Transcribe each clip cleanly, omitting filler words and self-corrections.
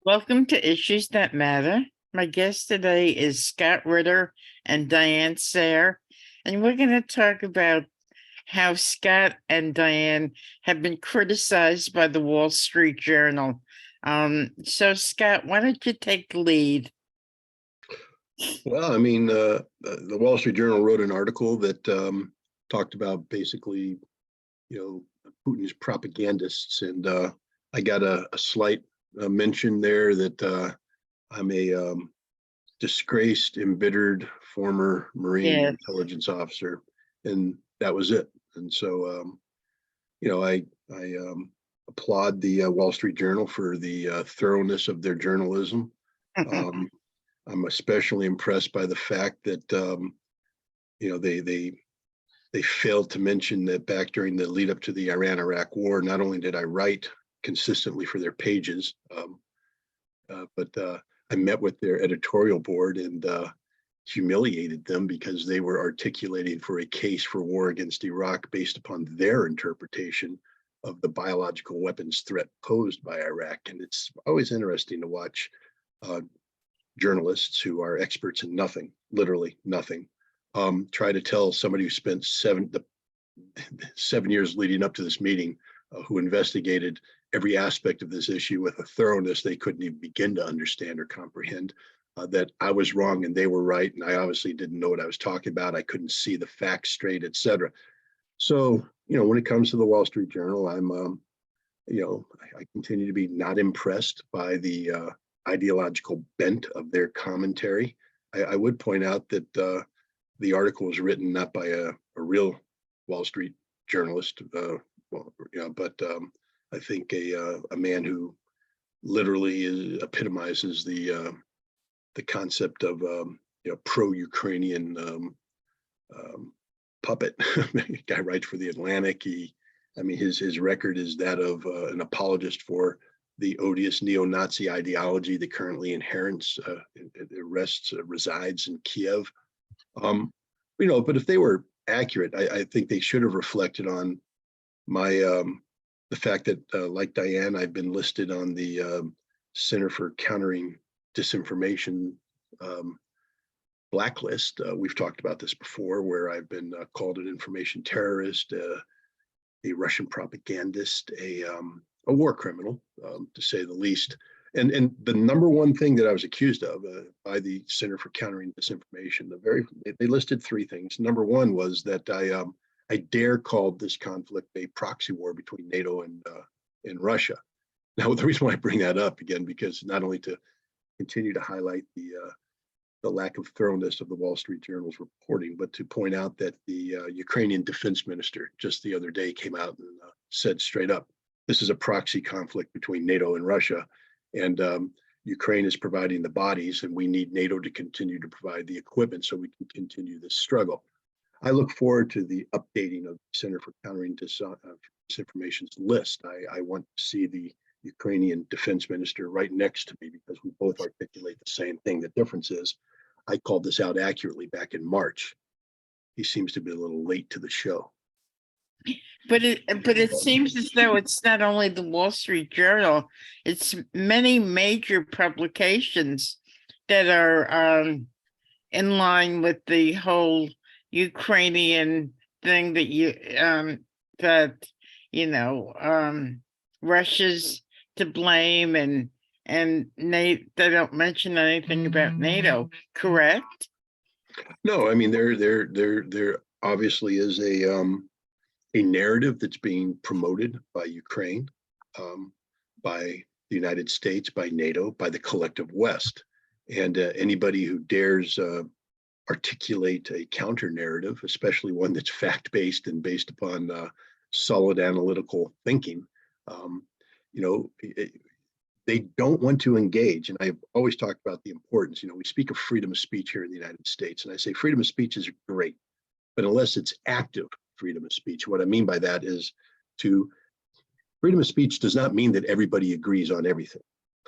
Welcome to Issues That Matter. My guest today is Scott Ritter and Diane Sare, and we're going to talk about how Scott and Diane have been criticized by the Wall Street Journal. So, Scott, why don't you take the lead? Well, the Wall Street Journal wrote an article that talked about basically, Putin's propagandists, and I got a slight mention there that I'm a disgraced, embittered former Marine intelligence officer, and that was it. And so, I applaud the Wall Street Journal for the thoroughness of their journalism. I'm especially impressed by the fact that they failed to mention that back during the lead up to the Iran-Iraq war, not only did I write consistently for their pages, but I met with their editorial board and humiliated them because they were articulating for a case for war against Iraq based upon their interpretation of the biological weapons threat posed by Iraq. And it's always interesting to watch journalists who are experts in nothing, literally nothing, try to tell somebody who spent 7 years leading up to this meeting, who investigated every aspect of this issue with a thoroughness they couldn't even begin to understand or comprehend, that I was wrong and they were right, and I obviously didn't know what I was talking about. I couldn't see the facts straight, etc. So, when it comes to the Wall Street Journal, I continue to be not impressed by the ideological bent of their commentary. I would point out that the article was written not by a real Wall Street journalist, but I think a man who literally epitomizes the concept of pro-Ukrainian puppet. Guy writes for the Atlantic. His record is that of an apologist for the odious neo-Nazi ideology that currently resides in Kiev. But if they were accurate, I think they should have reflected on my the fact that, like Diane, I've been listed on the Center for Countering Disinformation blacklist. We've talked about this before, where I've been called an information terrorist, a Russian propagandist, a war criminal, to say the least. And the number one thing that I was accused of by the Center for Countering Disinformation, they listed 3 things. Number one was that I dare called this conflict a proxy war between NATO and Russia. Now, the reason why I bring that up again, because not only to continue to highlight the lack of thoroughness of the Wall Street Journal's reporting, but to point out that the Ukrainian defense minister just the other day came out and said straight up, this is a proxy conflict between NATO and Russia, and Ukraine is providing the bodies, and we need NATO to continue to provide the equipment so we can continue this struggle. I look forward to the updating of the Center for Countering Disinformation's list. I want to see the Ukrainian defense minister right next to me, because we both articulate the same thing. The difference is I called this out accurately back in March. He seems to be a little late to the show. But it seems as though it's not only the Wall Street Journal, it's many major publications that are in line with the whole Ukrainian thing that Russia's to blame, and they don't mention anything about NATO, correct? No, there obviously is a narrative that's being promoted by Ukraine, by the United States, by NATO, by the collective West, and anybody who dares articulate a counter narrative, especially one that's fact-based and based upon solid analytical thinking, they don't want to engage. And I've always talked about the importance. We speak of freedom of speech here in the United States, and I say freedom of speech is great, but unless it's active freedom of speech, what I mean by that is freedom of speech does not mean that everybody agrees on everything.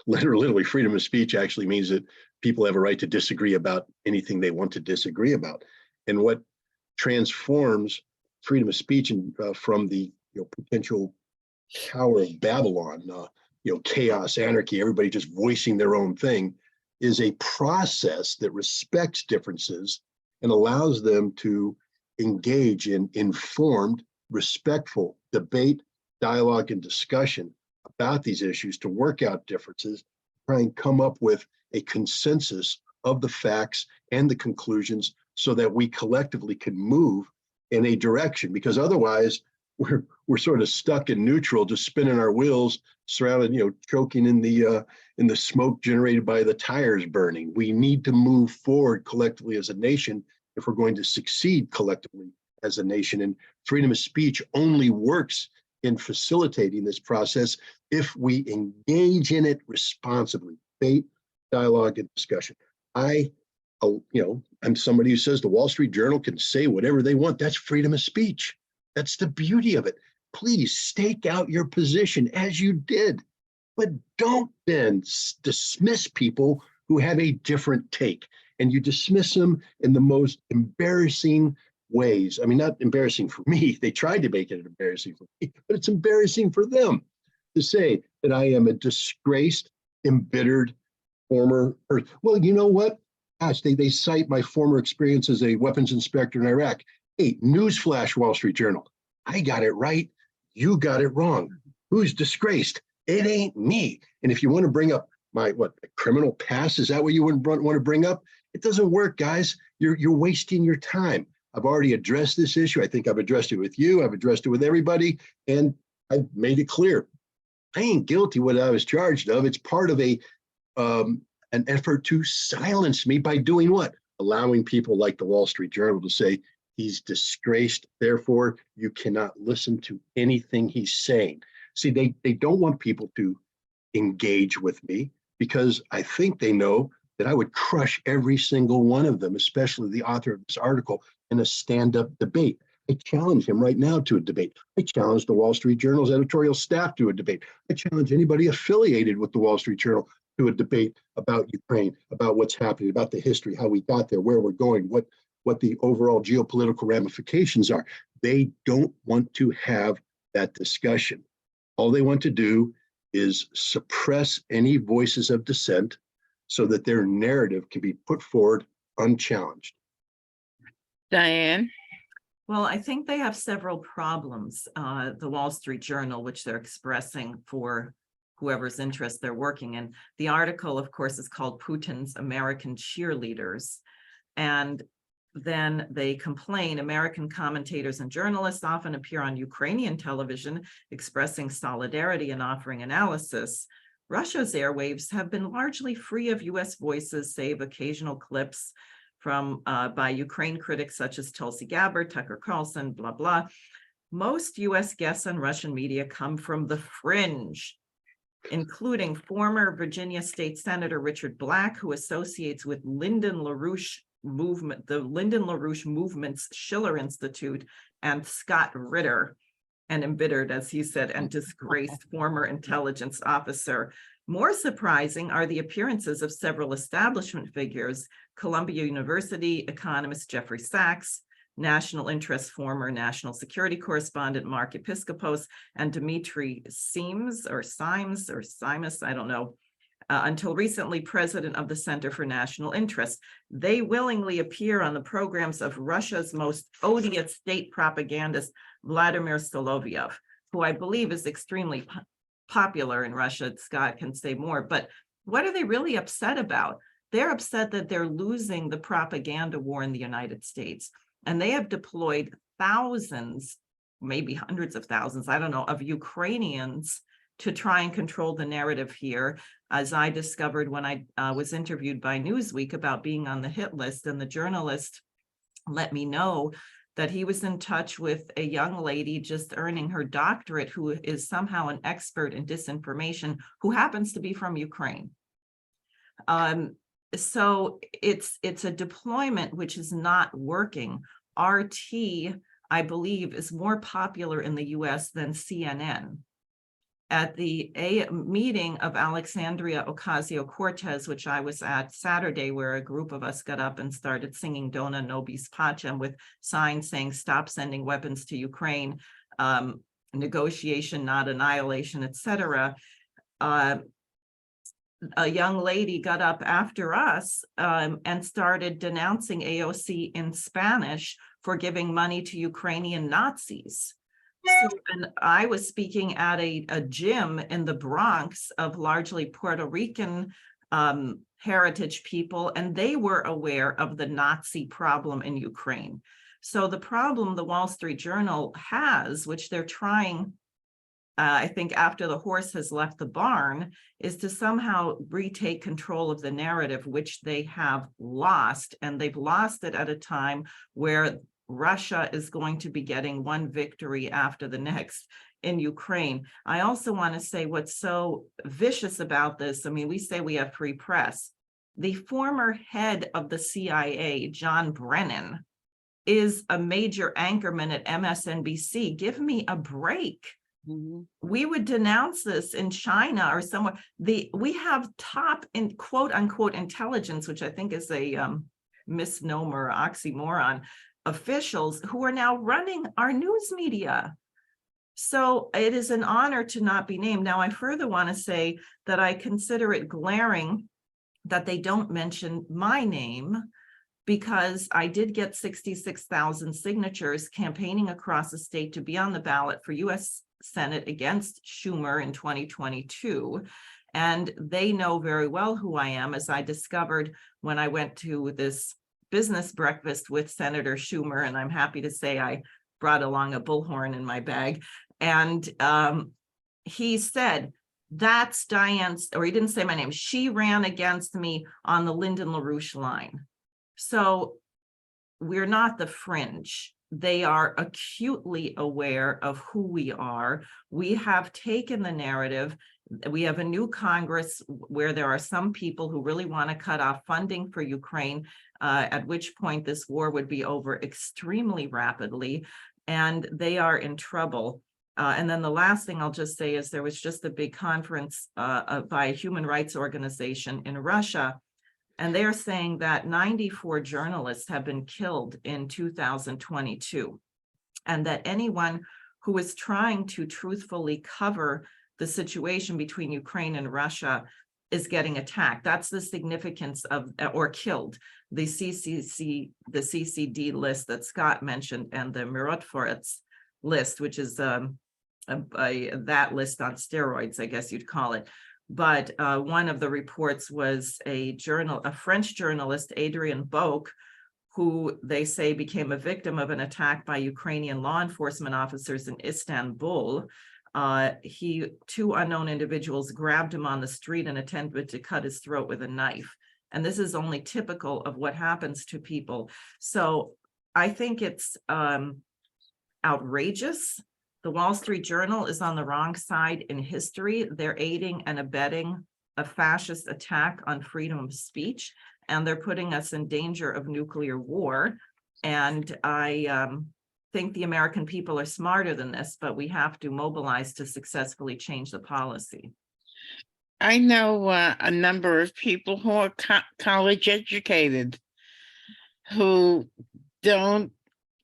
Literally, freedom of speech actually means that people have a right to disagree about anything they want to disagree about. And what transforms freedom of speech from the potential Tower of Babylon, chaos, anarchy, everybody just voicing their own thing, is a process that respects differences and allows them to engage in informed, respectful debate, dialogue, and discussion about these issues to work out differences, try and come up with a consensus of the facts and the conclusions so that we collectively can move in a direction, because otherwise we're sort of stuck in neutral, just spinning our wheels, surrounded, choking in the smoke generated by the tires burning. We need to move forward collectively as a nation if we're going to succeed collectively as a nation. And freedom of speech only works in facilitating this process if we engage in it responsibly, debate, dialogue, and discussion. I'm somebody who says the Wall Street Journal can say whatever they want. That's freedom of speech. That's the beauty of it. Please stake out your position as you did, but don't then dismiss people who have a different take. And you dismiss them in the most embarrassing ways. I mean, not embarrassing for me. They tried to make it embarrassing for me, but it's embarrassing for them to say that I am a disgraced, embittered former. Well, you know what? Gosh, they cite my former experience as a weapons inspector in Iraq. Hey, newsflash, Wall Street Journal. I got it right. You got it wrong. Who's disgraced? It ain't me. And if you want to bring up my criminal past, is that what you want to bring up? It doesn't work, guys. You're wasting your time. I've already addressed this issue. I think I've addressed it with you. I've addressed it with everybody, and I've made it clear. I ain't guilty what I was charged of. It's part of an effort to silence me by doing what? Allowing people like the Wall Street Journal to say he's disgraced, therefore you cannot listen to anything he's saying. See, they don't want people to engage with me because I think they know that I would crush every single one of them, especially the author of this article, in a stand-up debate. I challenge him right now to a debate. I challenge the Wall Street Journal's editorial staff to a debate. I challenge anybody affiliated with the Wall Street Journal to a debate about Ukraine, about what's happening, about the history, how we got there, where we're going, what the overall geopolitical ramifications are. They don't want to have that discussion. All they want to do is suppress any voices of dissent so that their narrative can be put forward unchallenged. Diane? Well, I think they have several problems. The Wall Street Journal, which they're expressing for whoever's interest they're working in. The article, of course, is called Putin's American Cheerleaders. And then they complain American commentators and journalists often appear on Ukrainian television expressing solidarity and offering analysis. Russia's airwaves have been largely free of U.S. voices, save occasional clips from by Ukraine critics such as Tulsi Gabbard, Tucker Carlson, blah, blah. Most U.S. guests on Russian media come from the fringe, including former Virginia State Senator Richard Black, who associates with Lyndon LaRouche movement, the Lyndon LaRouche Movement's Schiller Institute, and Scott Ritter, an embittered, as he said, and disgraced former intelligence officer. More surprising are the appearances of several establishment figures: Columbia University economist Jeffrey Sachs, national interest former national security correspondent Mark Episcopos, and Dimitri Simes, I don't know, until recently president of the Center for National Interest. They willingly appear on the programs of Russia's most odious state propagandist, Vladimir Solovyov, who I believe is extremely popular in Russia. Scott can say more, but what are they really upset about? They're upset that they're losing the propaganda war in the United States. And they have deployed thousands, maybe hundreds of thousands, I don't know, of Ukrainians to try and control the narrative here. As I discovered when I was interviewed by Newsweek about being on the hit list, and the journalist let me know that he was in touch with a young lady just earning her doctorate who is somehow an expert in disinformation, who happens to be from Ukraine. So it's a deployment which is not working. RT, I believe, is more popular in the US than CNN. At the meeting of Alexandria Ocasio-Cortez, which I was at Saturday, where a group of us got up and started singing Dona Nobis Pacem with signs saying, stop sending weapons to Ukraine, negotiation, not annihilation, etc. a young lady got up after us and started denouncing AOC in Spanish for giving money to Ukrainian Nazis. So, and I was speaking at a gym in the Bronx of largely Puerto Rican heritage people, and they were aware of the Nazi problem in Ukraine. So the problem the Wall Street Journal has, which they're trying, I think after the horse has left the barn, is to somehow retake control of the narrative, which they have lost. And they've lost it at a time where Russia is going to be getting one victory after the next in Ukraine. I also want to say what's so vicious about this. I mean, we say we have free press. The former head of the CIA, John Brennan, is a major anchorman at MSNBC. Give me a break. We would denounce this in China or somewhere. We have top in quote unquote intelligence, which I think is a misnomer, oxymoron, officials who are now running our news media. So it is an honor to not be named. Now, I further want to say that I consider it glaring that they don't mention my name, because I did get 66,000 signatures campaigning across the state to be on the ballot for U.S. Senate against Schumer in 2022. And they know very well who I am, as I discovered when I went to this business breakfast with Senator Schumer. And I'm happy to say I brought along a bullhorn in my bag. And he said, that's Diane's, or he didn't say my name, she ran against me on the Lyndon LaRouche line. So we're not the fringe. They are acutely aware of who we are. We have taken the narrative. We have a new Congress where there are some people who really want to cut off funding for Ukraine, at which point this war would be over extremely rapidly, and they are in trouble. And then the last thing I'll just say is there was just a big conference by a human rights organization in Russia, and they're saying that 94 journalists have been killed in 2022, and that anyone who is trying to truthfully cover the situation between Ukraine and Russia is getting attacked. That's the significance of, or killed. The CCD list that Scott mentioned, and the Mirotvorets list, which is that list on steroids, I guess you'd call it. But one of the reports was a French journalist, Adrian Boque, who they say became a victim of an attack by Ukrainian law enforcement officers in Istanbul. Two unknown individuals grabbed him on the street and attempted to cut his throat with a knife. And this is only typical of what happens to people. So I think it's outrageous. The Wall Street Journal is on the wrong side in history. They're aiding and abetting a fascist attack on freedom of speech, and they're putting us in danger of nuclear war. And I think the American people are smarter than this, but we have to mobilize to successfully change the policy. I know a number of people who are college educated who don't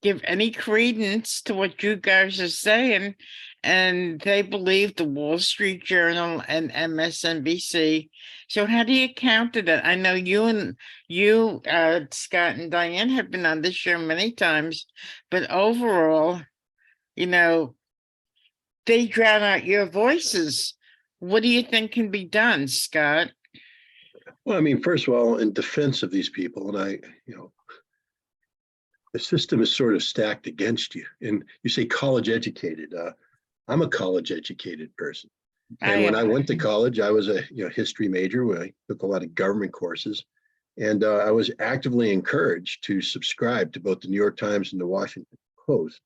give any credence to what you guys are saying, and they believe the Wall Street Journal and MSNBC. So how do you counter that? I know you, Scott and Diane, have been on this show many times, but overall, you know, they drown out your voices. What do you think can be done, Scott? Well, I mean, first of all, in defense of these people, and the system is sort of stacked against you. And you say college educated. I'm a college educated person. And when I went to college, I was a history major where I took a lot of government courses. And I was actively encouraged to subscribe to both the New York Times and the Washington Post,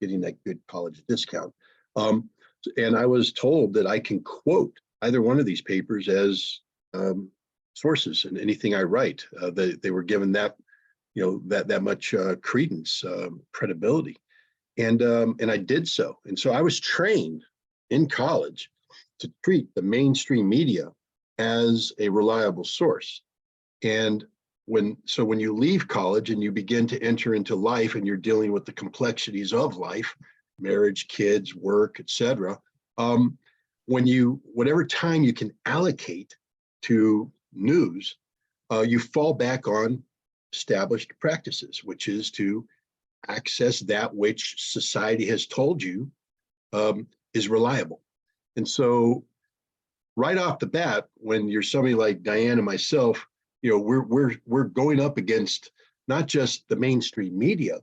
getting that good college discount. And I was told that I can quote either one of these papers as sources in anything I write. They were given that that much credence, credibility, and I did so. And so I was trained in college to treat the mainstream media as a reliable source. And when you leave college and you begin to enter into life, and you're dealing with the complexities of life, marriage, kids, work, etc., whatever time you can allocate to news, you fall back on established practices, which is to access that which society has told you is reliable. And so right off the bat, when you're somebody like Diane and myself, we're going up against not just the mainstream media,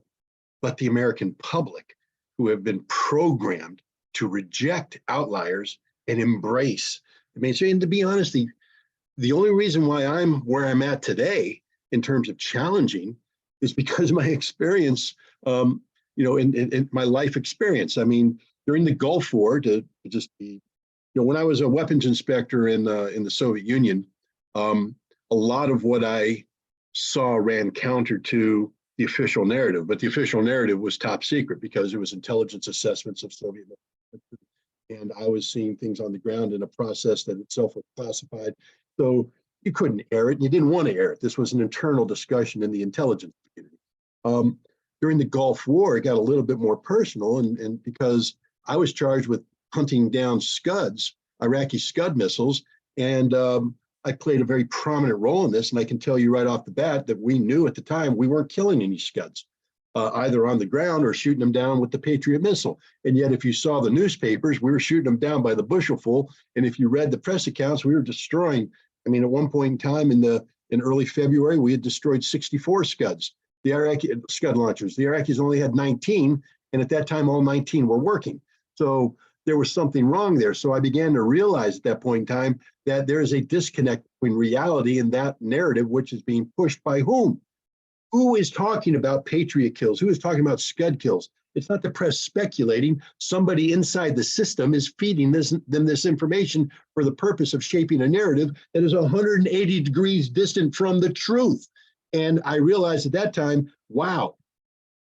but the American public, who have been programmed to reject outliers and embrace the mainstream. And to be honest, the only reason why I'm where I'm at today in terms of challenging is because of my experience, in my life experience. I mean, during the Gulf War, to just be, when I was a weapons inspector in the Soviet Union, a lot of what I saw ran counter to the official narrative, but the official narrative was top secret because it was intelligence assessments of Soviet military. And I was seeing things on the ground in a process that itself was classified. So you couldn't air it, and you didn't want to air it. This was an internal discussion in the intelligence community. During the Gulf War, it got a little bit more personal, and because I was charged with hunting down Scuds, Iraqi Scud missiles, and I played a very prominent role in this, and I can tell you right off the bat that we knew at the time we weren't killing any Scuds, either on the ground or shooting them down with the Patriot missile. And yet, if you saw the newspapers, we were shooting them down by the bushel. And if you read the press accounts, we were destroying. I mean, at one point in time in early February, we had destroyed 64 Scuds, the Iraqi Scud launchers. The Iraqis only had 19, and at that time, all 19 were working. So there was something wrong there. So I began to realize at that point in time that there is a disconnect between reality and that narrative, which is being pushed by whom? Who is talking about Patriot kills? Who is talking about Scud kills? It's not the press speculating. Somebody inside the system is feeding them this information for the purpose of shaping a narrative that is 180 degrees distant from the truth. And I realized at that time, wow,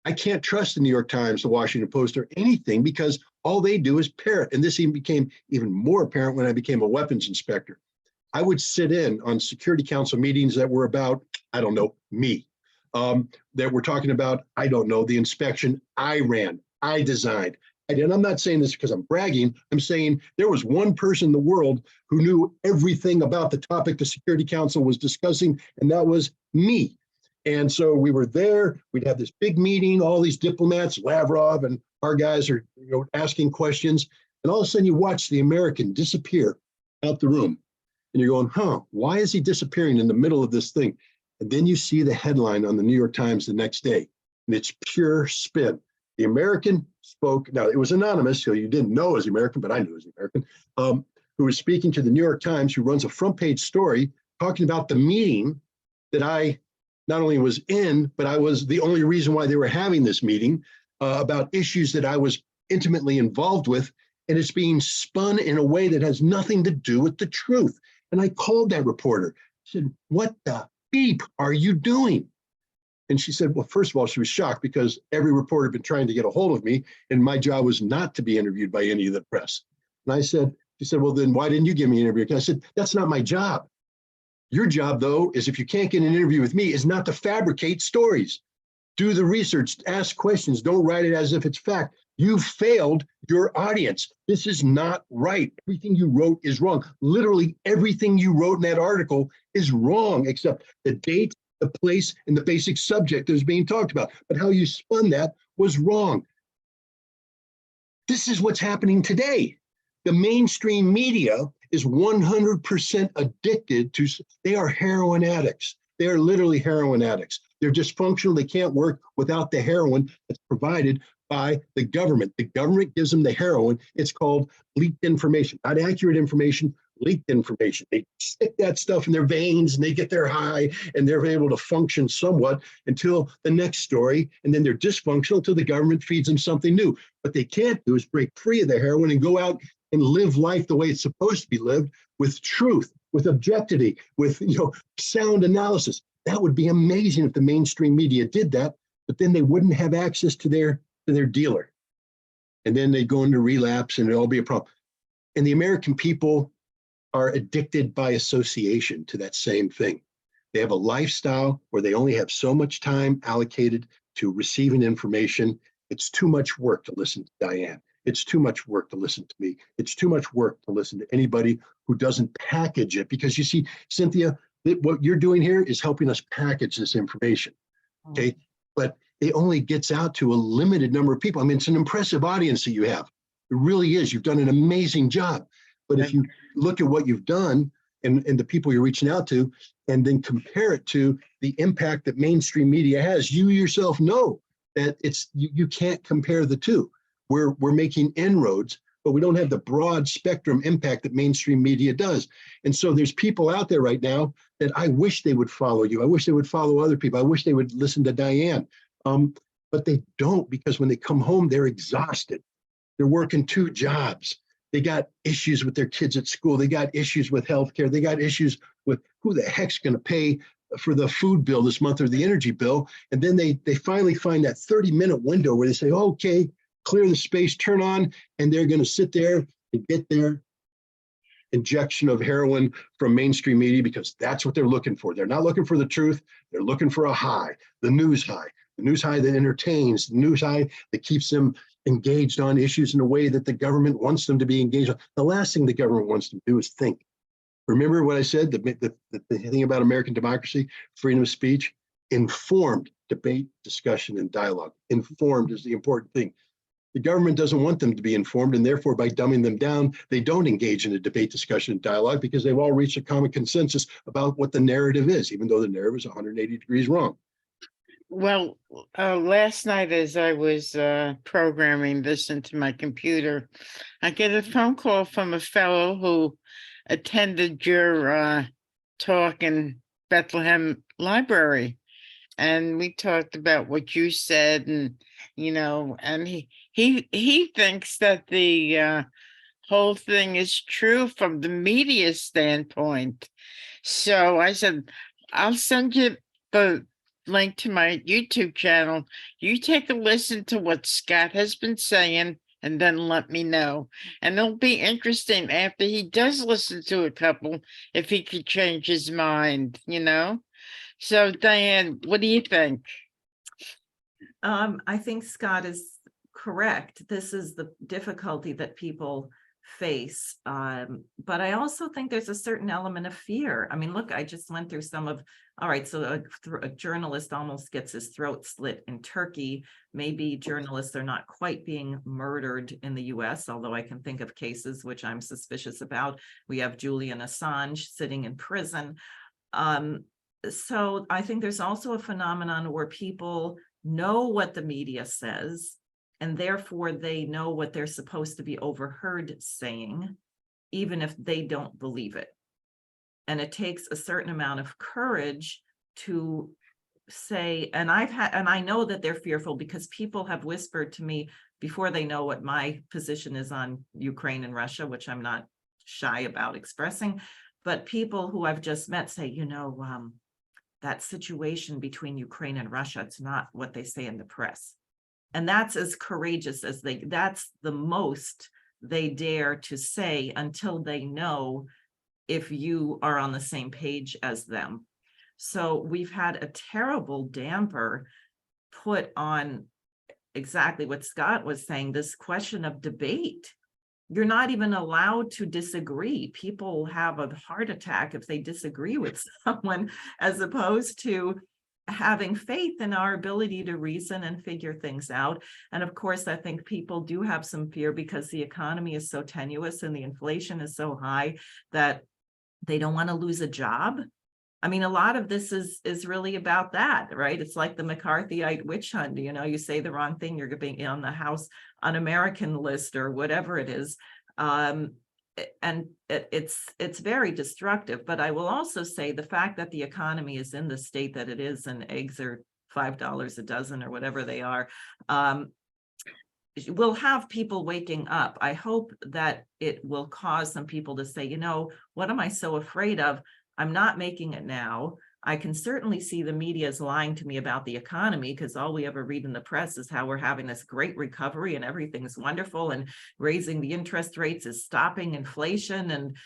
I can't trust the New York Times, the Washington Post, or anything, because all they do is parrot. And this even became even more apparent when I became a weapons inspector. I would sit in on Security Council meetings that were about, I don't know, me, that were talking about, I don't know, the inspection I ran, I designed. And I'm not saying this because I'm bragging. I'm saying there was one person in the world who knew everything about the topic the Security Council was discussing, and that was me. And so we were there, we'd have this big meeting, all these diplomats, Lavrov and our guys are asking questions. And all of a sudden you watch the American disappear out the room. And you're going, why is he disappearing in the middle of this thing? And then you see the headline on the New York Times the next day, and it's pure spin. The American spoke, now it was anonymous, so you didn't know it was the American, but I knew it was the American, who was speaking to the New York Times, who runs a front page story talking about the meeting that I not only was in, but I was the only reason why they were having this meeting about issues that I was intimately involved with. And it's being spun in a way that has nothing to do with the truth. And I called that reporter. I said, what the beep are you doing? And she said, well, first of all, she was shocked because every reporter had been trying to get a hold of me, and my job was not to be interviewed by any of the press. And she said, well, then why didn't you give me an interview? And I said, that's not my job. Your job, though, is if you can't get an interview with me, is not to fabricate stories. Do the research, ask questions, don't write it as if it's fact. You failed your audience. This is not right. Everything you wrote is wrong. Literally everything you wrote in that article is wrong, except the date, the place, and the basic subject that was being talked about. But how you spun that was wrong. This is what's happening today. The mainstream media is 100% addicted to, they are heroin addicts. They are literally heroin addicts. They're dysfunctional. They can't work without the heroin that's provided by the government. The government gives them the heroin. It's called leaked information, not accurate information, leaked information. They stick that stuff in their veins and they get their high and they're able to function somewhat until the next story. And then they're dysfunctional until the government feeds them something new. What they can't do is break free of the heroin and go out and live life the way it's supposed to be lived, with truth, with objectivity, with sound analysis. That would be amazing if the mainstream media did that, but then they wouldn't have access to their dealer. And then they'd go into relapse and it'd all be a problem. And the American people are addicted by association to that same thing. They have a lifestyle where they only have so much time allocated to receiving information. It's too much work to listen to Diane. it's too much work to listen to me. It's too much work to listen to anybody who doesn't package it. Because you see, Cynthia, what you're doing here is helping us package this information. Okay. But it only gets out to a limited number of people. I mean, it's an impressive audience that you have. It really is. You've done an amazing job. But if you look at what you've done and the people you're reaching out to, and then compare it to the impact that mainstream media has, you yourself know that you can't compare the two. We're making inroads, but we don't have the broad spectrum impact that mainstream media does. And so there's people out there right now that I wish they would follow you. I wish they would follow other people. I wish they would listen to Diane. But they don't, because when they come home, they're exhausted. They're working 2 jobs. They got issues with their kids at school. They got issues with healthcare. They got issues with who the heck's going to pay for the food bill this month or the energy bill. And then they finally find that 30-minute window where they say, okay, clear the space, turn on, and they're going to sit there and get their injection of heroin from mainstream media, because that's what they're looking for. They're not looking for the truth. They're looking for a high, the news high that entertains, the news high that keeps them engaged on issues in a way that the government wants them to be engaged on. The last thing the government wants them to do is think. Remember what I said, the thing about American democracy, freedom of speech, informed debate, discussion, and dialogue. Informed is the important thing. The government doesn't want them to be informed, and therefore by dumbing them down, they don't engage in a debate, discussion, and dialogue, because they've all reached a common consensus about what the narrative is, even though the narrative is 180 degrees wrong. Well, last night as I was programming this into my computer, I get a phone call from a fellow who attended your talk in Bethlehem Library. And we talked about what you said, and and he thinks that the whole thing is true from the media standpoint. So I said, I'll send you the link to my YouTube channel. You take a listen to what Scott has been saying, and then let me know. And it'll be interesting after he does listen to a couple, if he could change his mind, So Diane, what do you think? I think Scott is correct. This is the difficulty that people face. But I also think there's a certain element of fear. I mean, look, I just went through all right, so a journalist almost gets his throat slit in Turkey. Maybe journalists are not quite being murdered in the US, although I can think of cases which I'm suspicious about. We have Julian Assange sitting in prison. So I think there's also a phenomenon where people know what the media says, and therefore they know what they're supposed to be overheard saying, even if they don't believe it. And it takes a certain amount of courage to say, and I know that they're fearful, because people have whispered to me before they know what my position is on Ukraine and Russia, which I'm not shy about expressing, but people who I've just met say, that situation between Ukraine and Russia, it's not what they say in the press. And that's as courageous as that's the most they dare to say until they know if you are on the same page as them. So we've had a terrible damper put on exactly what Scott was saying, this question of debate. You're not even allowed to disagree. People have a heart attack if they disagree with someone, as opposed to having faith in our ability to reason and figure things out. And of course, I think people do have some fear because the economy is so tenuous and the inflation is so high that they don't want to lose a job. I mean, a lot of this is really about that, right? It's like the McCarthyite witch hunt. You say the wrong thing, you're being on the House Un-American list or whatever it is. And it's very destructive. But I will also say the fact that the economy is in the state that it is, and eggs are $5 a dozen or whatever they are, will have people waking up. I hope that it will cause some people to say, what am I so afraid of? I'm not making it now. I can certainly see the media is lying to me about the economy, because all we ever read in the press is how we're having this great recovery and everything's wonderful, and raising the interest rates is stopping inflation. And,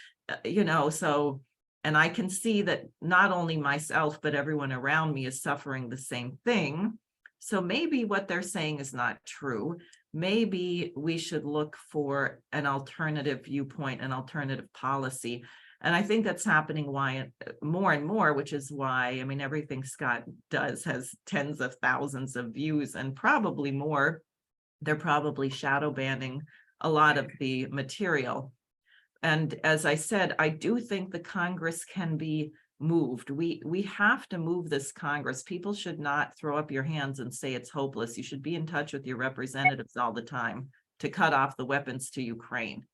and I can see that not only myself, but everyone around me is suffering the same thing. So maybe what they're saying is not true. maybe we should look for an alternative viewpoint, an alternative policy. And I think that's happening more and more, which is why, I mean, everything Scott does has tens of thousands of views and probably more. They're probably shadow banning a lot of the material. And as I said, I do think the Congress can be moved. We have to move this Congress. People should not throw up your hands and say it's hopeless. You should be in touch with your representatives all the time to cut off the weapons to Ukraine.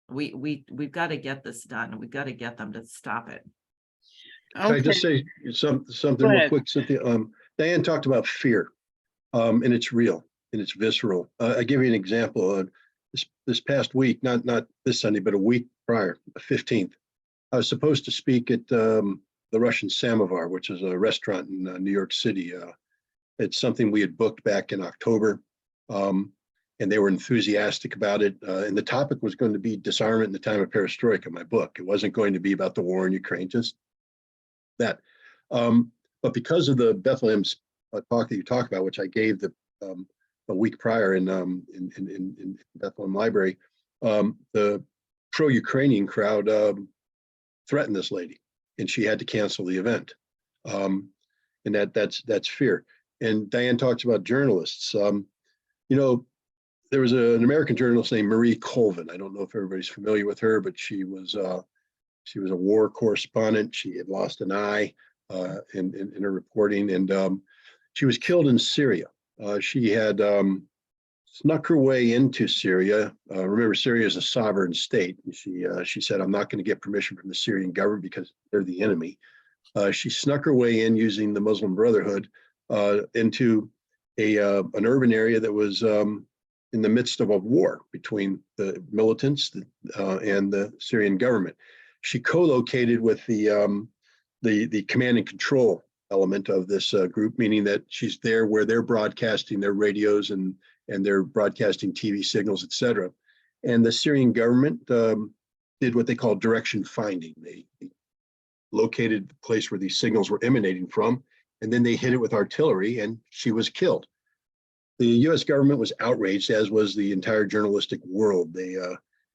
We've got to get this done. We've got to get them to stop it. Can I just Okay, say something go real ahead. quick, Cynthia? Diane talked about fear, and it's real and it's visceral. I give you an example. This past week, not this Sunday, but a week prior, the 15th, I was supposed to speak at the Russian Samovar, which is a restaurant in New York City. It's something we had booked back in October, and they were enthusiastic about it. And the topic was going to be disarmament in the time of perestroika, my book. It wasn't going to be about the war in Ukraine, just that. But because of the Bethlehem's talk that you talked about, which I gave a week prior in Bethlehem Library, the pro-Ukrainian crowd threatened this lady, and she had to cancel the event. And that's fear. And Diane talks about journalists. There was an American journalist named Marie Colvin. I don't know if everybody's familiar with her, but she was a war correspondent. She had lost an eye in her reporting, and she was killed in Syria. She had snuck her way into Syria. Remember, Syria is a sovereign state. She said, "I'm not going to get permission from the Syrian government because they're the enemy." She snuck her way in using the Muslim Brotherhood into an urban area that was in the midst of a war between the militants and the Syrian government. She co-located with the command and control element of this group, meaning that she's there where they're broadcasting their radios and they're broadcasting TV signals, et cetera. And the Syrian government did what they call direction finding. They located the place where these signals were emanating from, and then they hit it with artillery, and she was killed. The U.S. government was outraged, as was the entire journalistic world.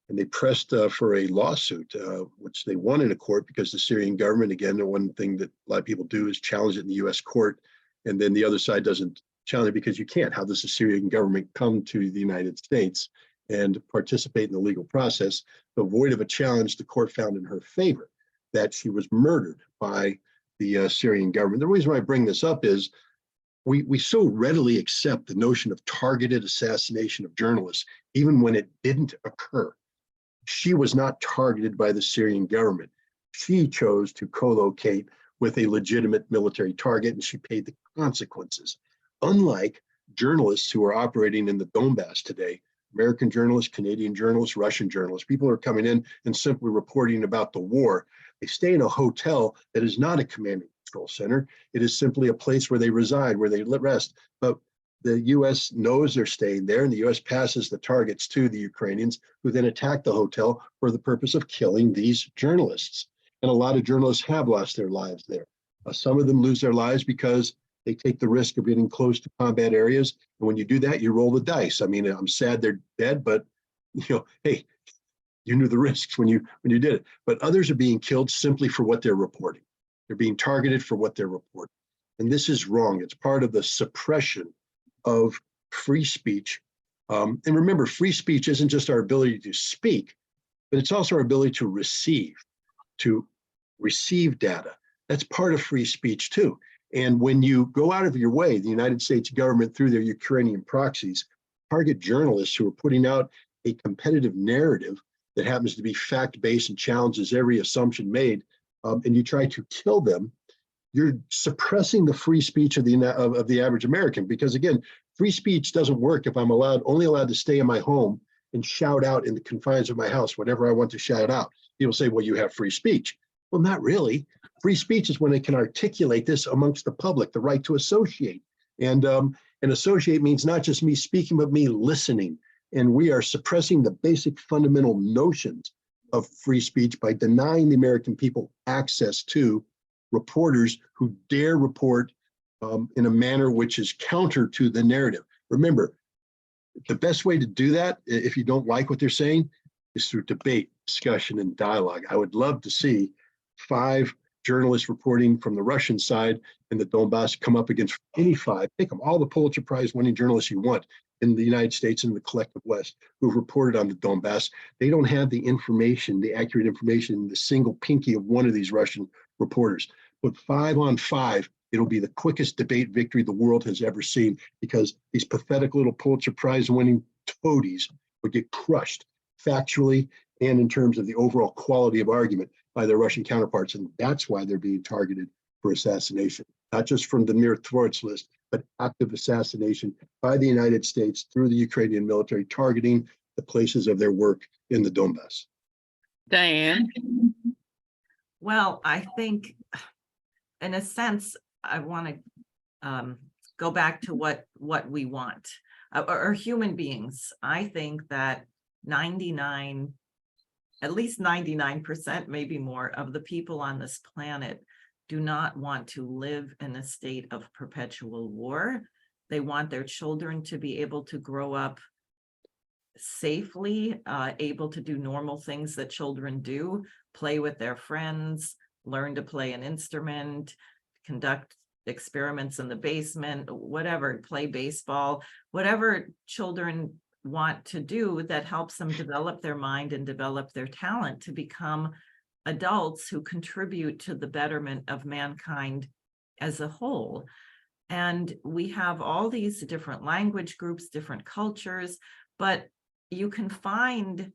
They pressed for a lawsuit, which they won in a court because the Syrian government, again, the one thing that a lot of people do is challenge it in the U.S. court, and then the other side doesn't challenge it because you can't. How does the Syrian government come to the United States and participate in the legal process? So void of a challenge, the court found in her favor that she was murdered by the Syrian government. The reason why I bring this up is we so readily accept the notion of targeted assassination of journalists, even when it didn't occur. She was not targeted by the Syrian government. She chose to co-locate with a legitimate military target, and she paid the consequences. Unlike journalists who are operating in the Donbass today, American journalists, Canadian journalists, Russian journalists, people are coming in and simply reporting about the war. They stay in a hotel that is not a command and control center. It is simply a place where they reside, where they rest. But the U.S. knows they're staying there, and the U.S. passes the targets to the Ukrainians, who then attack the hotel for the purpose of killing these journalists. And a lot of journalists have lost their lives there. Some of them lose their lives because they take the risk of getting close to combat areas. And when you do that, you roll the dice. I mean, I'm sad they're dead, but hey, you knew the risks when you did it. But others are being killed simply for what they're reporting. They're being targeted for what they're reporting. And this is wrong. It's part of the suppression of free speech. And remember, free speech isn't just our ability to speak, but it's also our ability to receive data. That's part of free speech too. And when you go out of your way, the United States government, through their Ukrainian proxies, target journalists who are putting out a competitive narrative that happens to be fact-based and challenges every assumption made, and you try to kill them, you're suppressing the free speech of the average American. Because again, free speech doesn't work if I'm only allowed to stay in my home and shout out in the confines of my house whatever I want to shout out. People say, well, you have free speech. Well, not really. Free speech is when they can articulate this amongst the public, the right to associate. And associate means not just me speaking, but me listening. And we are suppressing the basic fundamental notions of free speech by denying the American people access to reporters who dare report in a manner which is counter to the narrative. Remember, The best way to do that, if you don't like what they're saying, is through debate, discussion, and dialogue. I would love to see 5 journalists reporting from the Russian side in the Donbass come up against any 5. Pick them, all the Pulitzer Prize winning journalists you want in the United States and the collective West who've reported on the Donbass. They don't have the information, the accurate information, the single pinky of one of these Russian reporters. Put 5 on 5. It'll be the quickest debate victory the world has ever seen, because these pathetic little Pulitzer Prize winning toadies would get crushed factually and in terms of the overall quality of argument by their Russian counterparts. And that's why they're being targeted for assassination, not just from the mere thwarts list, but active assassination by the United States through the Ukrainian military, targeting the places of their work in the Donbass. Diane? Well, I think in a sense, I want to go back to what we want, or human beings. I think that at least 99%, maybe more, of the people on this planet do not want to live in a state of perpetual war. They want their children to be able to grow up safely, able to do normal things that children do, play with their friends, learn to play an instrument, conduct experiments in the basement, whatever, play baseball, whatever children want to do that helps them develop their mind and develop their talent to become adults who contribute to the betterment of mankind as a whole. And we have all these different language groups, different cultures, but you can find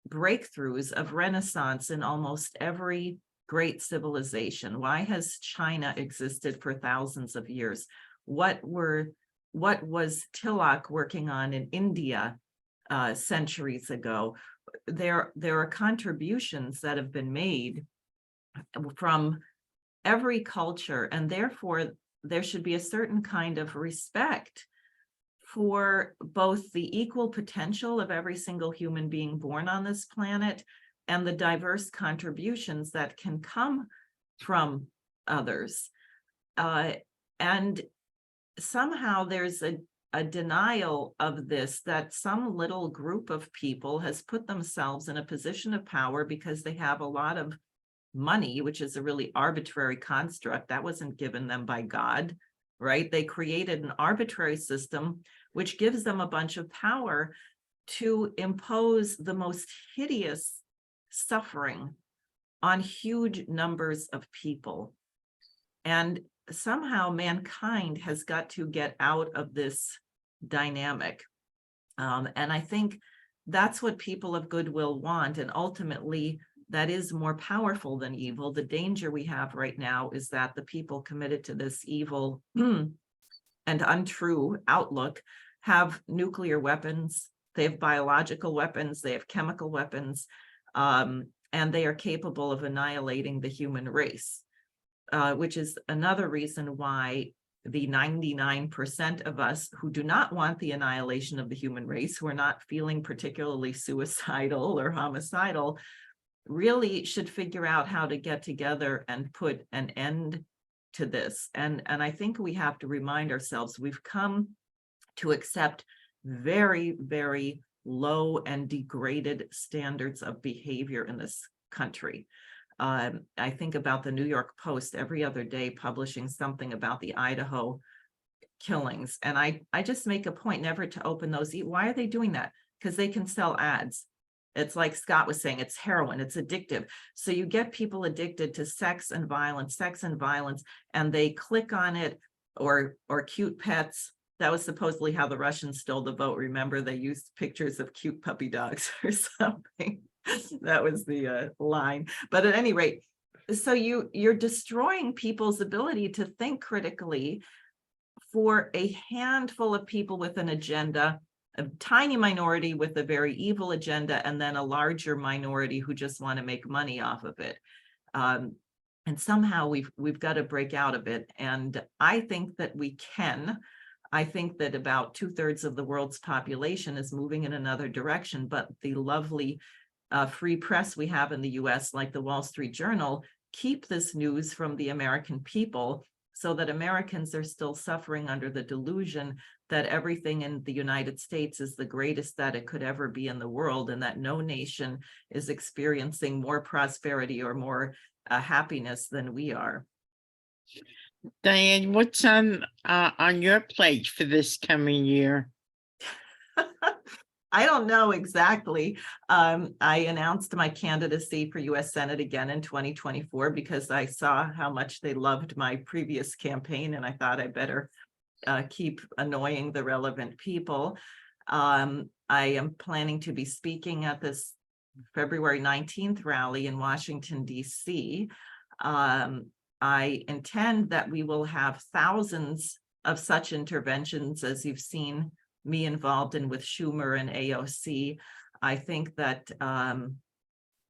breakthroughs of Renaissance in almost every great civilization. Why has China existed for thousands of years? What was Tilak working on in India centuries ago? There are contributions that have been made from every culture, and therefore there should be a certain kind of respect for both the equal potential of every single human being born on this planet and the diverse contributions that can come from others. And somehow there's a denial of this, that some little group of people has put themselves in a position of power because they have a lot of money, which is a really arbitrary construct that wasn't given them by God, right? They created an arbitrary system which gives them a bunch of power to impose the most hideous suffering on huge numbers of people. And somehow mankind has got to get out of this dynamic. And I think that's what people of goodwill want. And ultimately, that is more powerful than evil. The danger we have right now is that the people committed to this evil and untrue outlook have nuclear weapons, they have biological weapons, they have chemical weapons, and they are capable of annihilating the human race, which is another reason why the 99% of us who do not want the annihilation of the human race, who are not feeling particularly suicidal or homicidal, really should figure out how to get together and put an end to this. And I think we have to remind ourselves we've come to accept very, very low and degraded standards of behavior in this country. I think about the New York Post every other day publishing something about the Idaho killings. And I just make a point never to open those. Why are they doing that? Because they can sell ads. It's like Scott was saying, it's heroin, it's addictive. So you get people addicted to sex and violence, and they click on it, or cute pets. That was supposedly how the Russians stole the vote. Remember, they used pictures of cute puppy dogs or something. That was the line. But at any rate, so you're destroying people's ability to think critically for a handful of people with an agenda, a tiny minority with a very evil agenda, and then a larger minority who just want to make money off of it. And somehow we've got to break out of it. And I think that we can. I think that about 2/3 of the world's population is moving in another direction, but the lovely free press we have in the US, like the Wall Street Journal, keep this news from the American people so that Americans are still suffering under the delusion that everything in the United States is the greatest that it could ever be in the world, and that no nation is experiencing more prosperity or more happiness than we are. Diane, what's on your plate for this coming year? I don't know exactly. I announced my candidacy for US Senate again in 2024 because I saw how much they loved my previous campaign, and I thought I better keep annoying the relevant people. I am planning to be speaking at this February 19th rally in Washington, D.C. I intend that we will have thousands of such interventions as you've seen me involved in with Schumer and AOC. I think that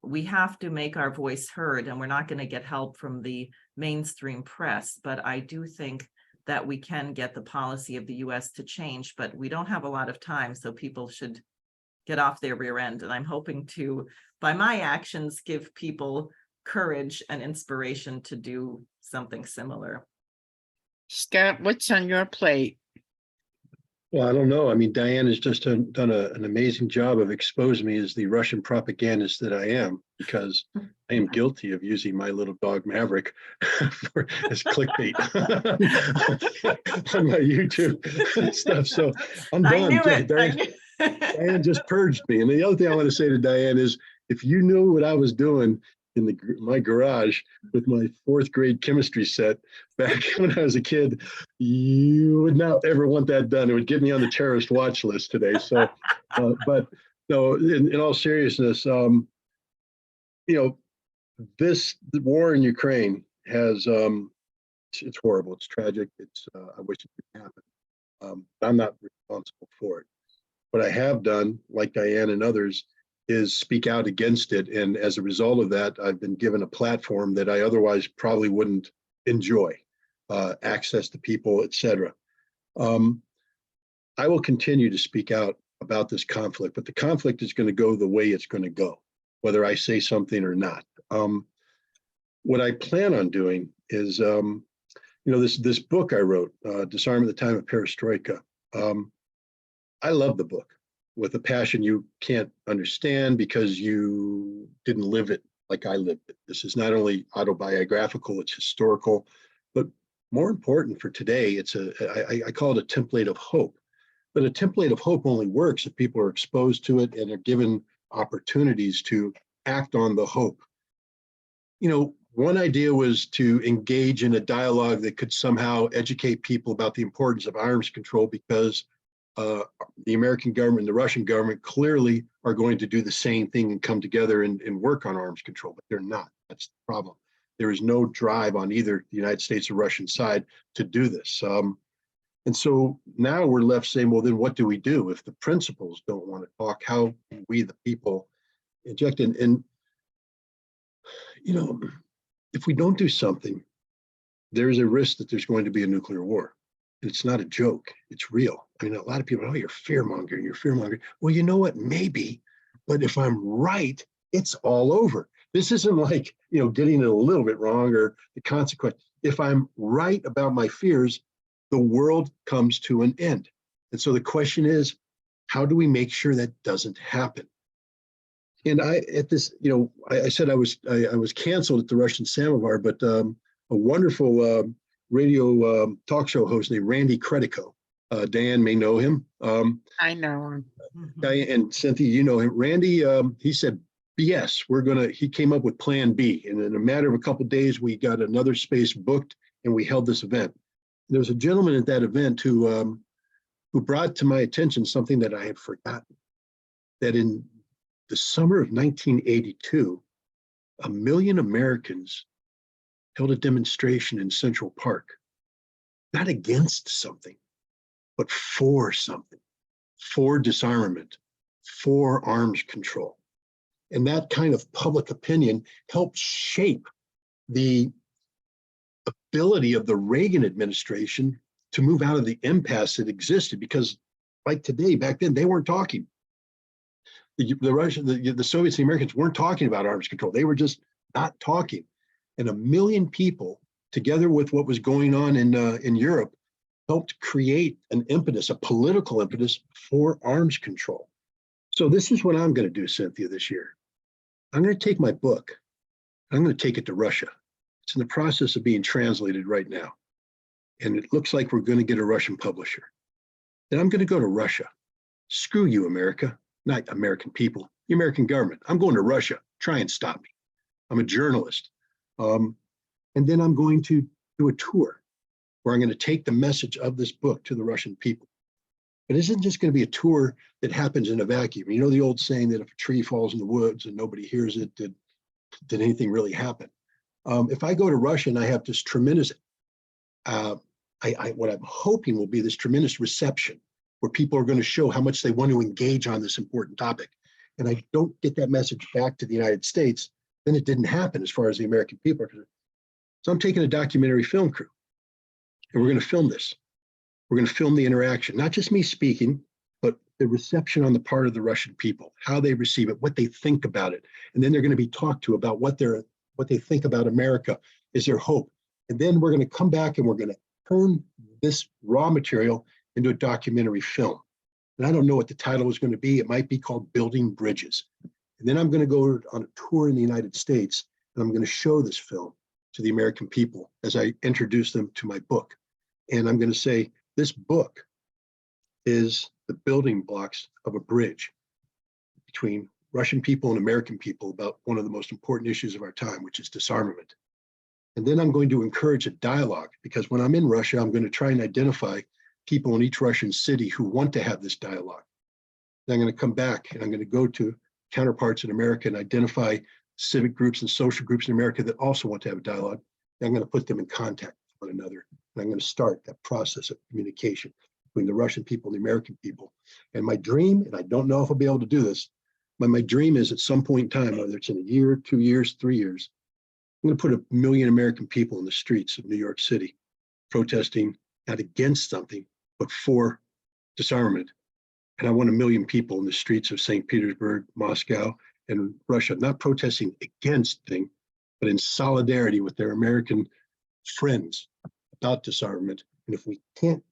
we have to make our voice heard, and we're not going to get help from the mainstream press, but I do think that we can get the policy of the US to change, but we don't have a lot of time, so people should get off their rear end. And I'm hoping to, by my actions, give people courage and inspiration to do something similar. Scott, what's on your plate? Well, I don't know. I mean, Diane has just done an amazing job of exposing me as the Russian propagandist that I am, because I am guilty of using my little dog Maverick as clickbait on my YouTube stuff. So I'm done. I knew it. Diane just purged me. And the other thing I want to say to Diane is, if you knew what I was doing in my garage with my 4th grade chemistry set back when I was a kid, you would not ever want that done. It would get me on the terrorist watch list today. So, but no, in all seriousness, the war in Ukraine has, it's horrible. It's tragic. I wish it could happen. I'm not responsible for it. What I have done, like Diane and others, is speak out against it. And as a result of that, I've been given a platform that I otherwise probably wouldn't enjoy, access to people, etc. I will continue to speak out about this conflict, but the conflict is going to go the way it's going to go, whether I say something or not. What I plan on doing is, this book I wrote, Disarm at the Time of Perestroika. I love the book with a passion you can't understand because you didn't live it like I lived it. This is not only autobiographical, it's historical, but more important for today, I call it a template of hope. But a template of hope only works if people are exposed to it and are given opportunities to act on the hope. One idea was to engage in a dialogue that could somehow educate people about the importance of arms control, because the American government and the Russian government clearly are going to do the same thing and come together and work on arms control, but they're not. That's the problem. There is no drive on either the United States or Russian side to do this. And so now we're left saying, well, then what do we do if the principals don't want to talk? How can we, the people, inject in? And, if we don't do something, there's a risk that there's going to be a nuclear war. And it's not a joke. It's real. I mean, a lot of people, you're fear-mongering, you're fear-mongering. Well, you know what? Maybe. But if I'm right, it's all over. This isn't like, getting it a little bit wrong or the consequence. If I'm right about my fears, the world comes to an end. And so the question is, how do we make sure that doesn't happen? And I said I was canceled at the Russian Samovar, but a wonderful radio talk show host named Randy Credico. Diane may know him. I know him. Diane and Cynthia, you know him. Randy, he said, yes, he came up with plan B. And in a matter of a couple of days, we got another space booked and we held this event. There was a gentleman at that event who brought to my attention something that I had forgotten, that in the summer of 1982, 1 million Americans held a demonstration in Central Park, not against something, but for something, for disarmament, for arms control. And that kind of public opinion helped shape the ability of the Reagan administration to move out of the impasse that existed, because like today, back then, they weren't talking. The Russians, the Soviets, the Americans weren't talking about arms control. They were just not talking. And 1 million people, together with what was going on in Europe, helped create an impetus, a political impetus for arms control. So this is what I'm going to do, Cynthia, this year. I'm going to take my book. I'm going to take it to Russia. It's in the process of being translated right now. And it looks like we're going to get a Russian publisher. Then I'm going to go to Russia. Screw you, America, not American people, the American government. I'm going to Russia. Try and stop me. I'm a journalist. And then I'm going to do a tour where I'm going to take the message of this book to the Russian people. It isn't just going to be a tour that happens in a vacuum. You know the old saying that if a tree falls in the woods and nobody hears it, did anything really happen? If I go to Russia and I have this tremendous, what I'm hoping will be this tremendous reception where people are going to show how much they want to engage on this important topic, and I don't get that message back to the United States, then it didn't happen as far as the American people are concerned. So I'm taking a documentary film crew, and we're going to film this. We're going to film the interaction, not just me speaking, but the reception on the part of the Russian people, how they receive it, what they think about it. And then they're going to be talked to about what they think about America, is their hope. And then we're going to come back and we're going to turn this raw material into a documentary film. And I don't know what the title is going to be. It might be called Building Bridges. And then I'm going to go on a tour in the United States, and I'm going to show this film to the American people as I introduce them to my book. And I'm going to say, this book is the building blocks of a bridge between Russian people and American people about one of the most important issues of our time, which is disarmament. And then I'm going to encourage a dialogue, because when I'm in Russia, I'm going to try and identify people in each Russian city who want to have this dialogue. And I'm going to come back and I'm going to go to counterparts in America and identify civic groups and social groups in America that also want to have a dialogue. And I'm going to put them in contact with one another. And I'm going to start that process of communication between the Russian people and the American people. And my dream, and I don't know if I'll be able to do this, but my dream is at some point in time, whether it's in a year, 2 years, 3 years, I'm going to put 1 million American people in the streets of New York City protesting not against something, but for disarmament. And I want 1 million people in the streets of St. Petersburg, Moscow, and Russia, not protesting against things, but in solidarity with their American friends about disarmament. And if we can't,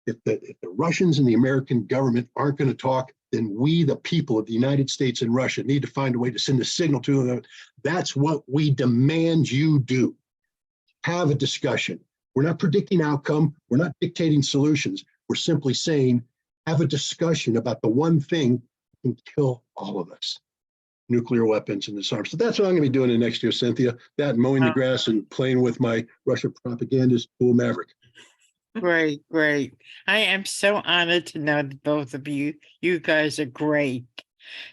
if the Russians and the American government aren't going to talk, then we, the people of the United States and Russia, need to find a way to send a signal to them. That's what we demand you do. Have a discussion. We're not predicting outcome. We're not dictating solutions. We're simply saying, have a discussion about the one thing that can kill all of us: nuclear weapons and disarm. So that's what I'm going to be doing in next year, Cynthia. That and mowing the grass and playing with my Russian propagandist, Cool Maverick. Great, great. I am so honored to know the both of you. You guys are great.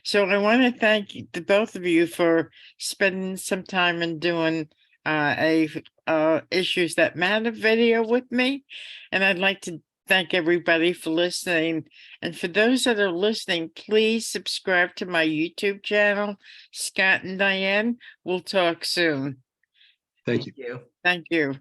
So I want to thank the both of you for spending some time and doing a Issues That Matter video with me. And I'd like to thank everybody for listening. And for those that are listening, please subscribe to my YouTube channel, Scott and Diane. We'll talk soon. Thank you. You. Thank you.